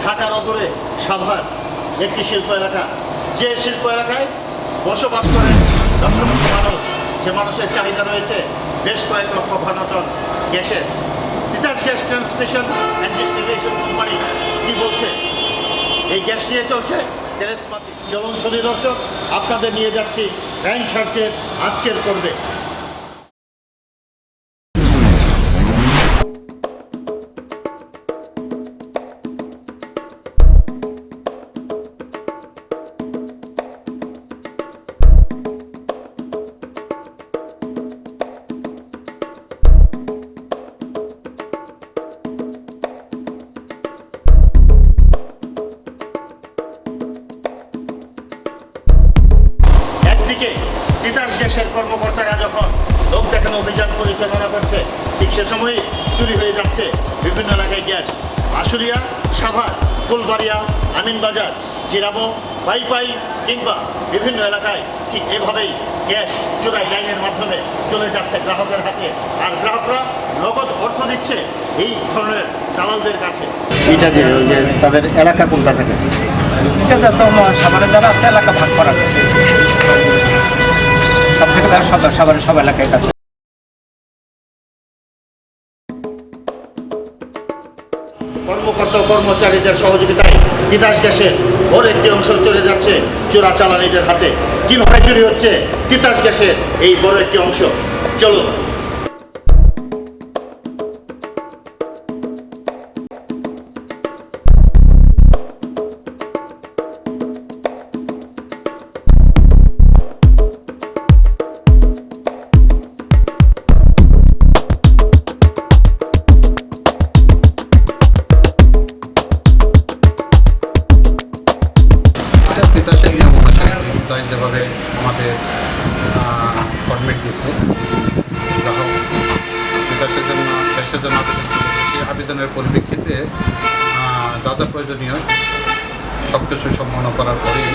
ঢাকার অদূরে সাভার একটি শিল্প এলাকা, যে শিল্প এলাকায় বসবাস করেন লক্ষ লক্ষ মানুষ, যে মানুষের চাহিদা রয়েছে বেশ কয়েক লক্ষ ঘনটন গ্যাসের। Titas gas transmission and distribution company কি বলছে? এই গ্যাস নিয়ে চলছে তেলেসমাতি। চলুন শুনি দর্শক, আপনাদের নিয়ে যাচ্ছি ক্রাইম সার্চের আজকের পর্বে। একদিকে তিতাস গ্যাসের কর্মকর্তারা যখন লোক দেখানো অভিযান পরিচালনা করছে, ঠিক সে সময়ই চুরি হয়ে যাচ্ছে বিভিন্ন এলাকায় গ্যাস। আশুলিয়া, সাভার, ফুলবাড়িয়া, আমিনবাজার, জিরাবো, পাইপাই কিংবা বিভিন্ন এলাকায় ঠিক এভাবেই গ্যাস চোরাই লাইনের মাধ্যমে চলে যাচ্ছে গ্রাহকের হাতে, আর গ্রাহকরা নগদ অর্থ দিচ্ছে এই ধরনের দালালদের কাছে। এটা যে তাদের এলাকা কোনটা থাকে? সাভারের যারা আছে এলাকা ভাগ করা সব থেকে তারা সাভারের সব এলাকায় কাছে। কর্মকর্তা ও কর্মচারীদের সহযোগিতায় তিতাস গ্যাসের বড় একটি অংশ চলে যাচ্ছে চোরাচালানিদের হাতে। কিভাবে চুরি হচ্ছে তিতাস গ্যাসের এই বড় একটি অংশ, চলুন। তিতাসের নিয়ম অনুসারে তিতাস যেভাবে আমাদের ফরমেট দিচ্ছে, গ্রাহক তিতাসের জন্য গ্যাসের জন্য আবেদন করেছে, সেই আবেদনের পরিপ্রেক্ষিতে যা যা প্রয়োজনীয় সব কিছু সম্পন্ন করার পরেই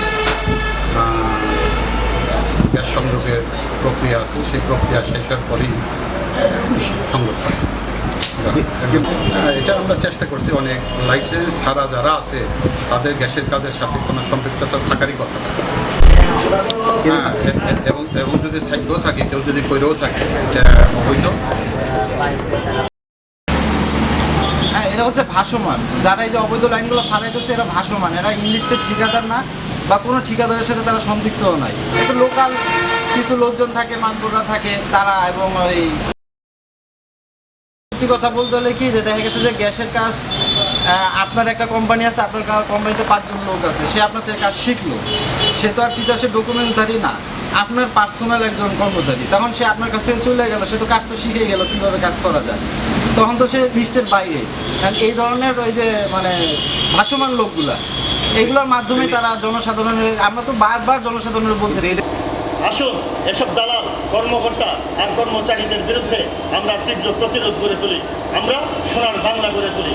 গ্যাস সংযোগের প্রক্রিয়া আছে, সেই প্রক্রিয়া শেষ হওয়ার পরেই সংযোগ হয়। এটা আমরা চেষ্টা করছি, অনেক লাইসেন্স ছাড়া যারা আছে তাদের গ্যাসের কাজের সাথে কোনো সম্পৃক্ততা থাকারই কথা না। হ্যাঁ, এবং যদি থাকতেও থাকে, কেউ যদি করেও থাকে, এটা অবৈধ। হ্যাঁ, এরা হচ্ছে ভাসমান, যারা এই যে অবৈধ লাইনগুলো ফালাইতেছে এরা ভাসমান, এরা ইংলিশের ঠিকাদার না বা কোনো ঠিকাদারের সাথে তারা সম্পৃক্তও নাই। একটু লোকাল কিছু লোকজন থাকে, মানপুরা থাকে তারা, এবং ওই কথা বলতে হলে কি দেখা গেছে যে গ্যাসের কাজ আপনার একটা কোম্পানি আছে, আপনার কোম্পানিতে 5 জন লোক আছে, সে আপনার থেকে কাজ শিখলো, সে তো আর তিতাসের ডকুমেন্টসধারী না, আপনার পার্সোনাল একজন কর্মচারী। তখন সে আপনার কাছ থেকে চলে গেল, সে তো কাজ তো শিখে গেল কীভাবে কাজ করা যায়, তখন তো সে লিস্টের বাইরে। কারণ এই ধরনের ওই যে মানে ভাসমান লোকগুলা, এইগুলোর মাধ্যমে তারা জনসাধারণের, আমরা তো বারবার জনসাধারণের বলতেছি আসুন এসব দালাল কর্মকর্তা আর কর্মচারীদের বিরুদ্ধে আমরা তীব্র প্রতিরোধ গড়ে তুলি, আমরা সোনার বাংলা গড়ে তুলি,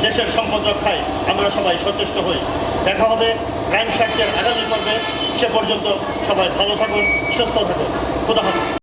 দেশের সম্পদ রক্ষায় আমরা সবাই সচেষ্ট হই। দেখা হবে ক্রাইম সার্চের আগামী পর্বে। সে পর্যন্ত সবাই ভালো থাকুন, সুস্থ থাকুন। খোদা হাফেজ।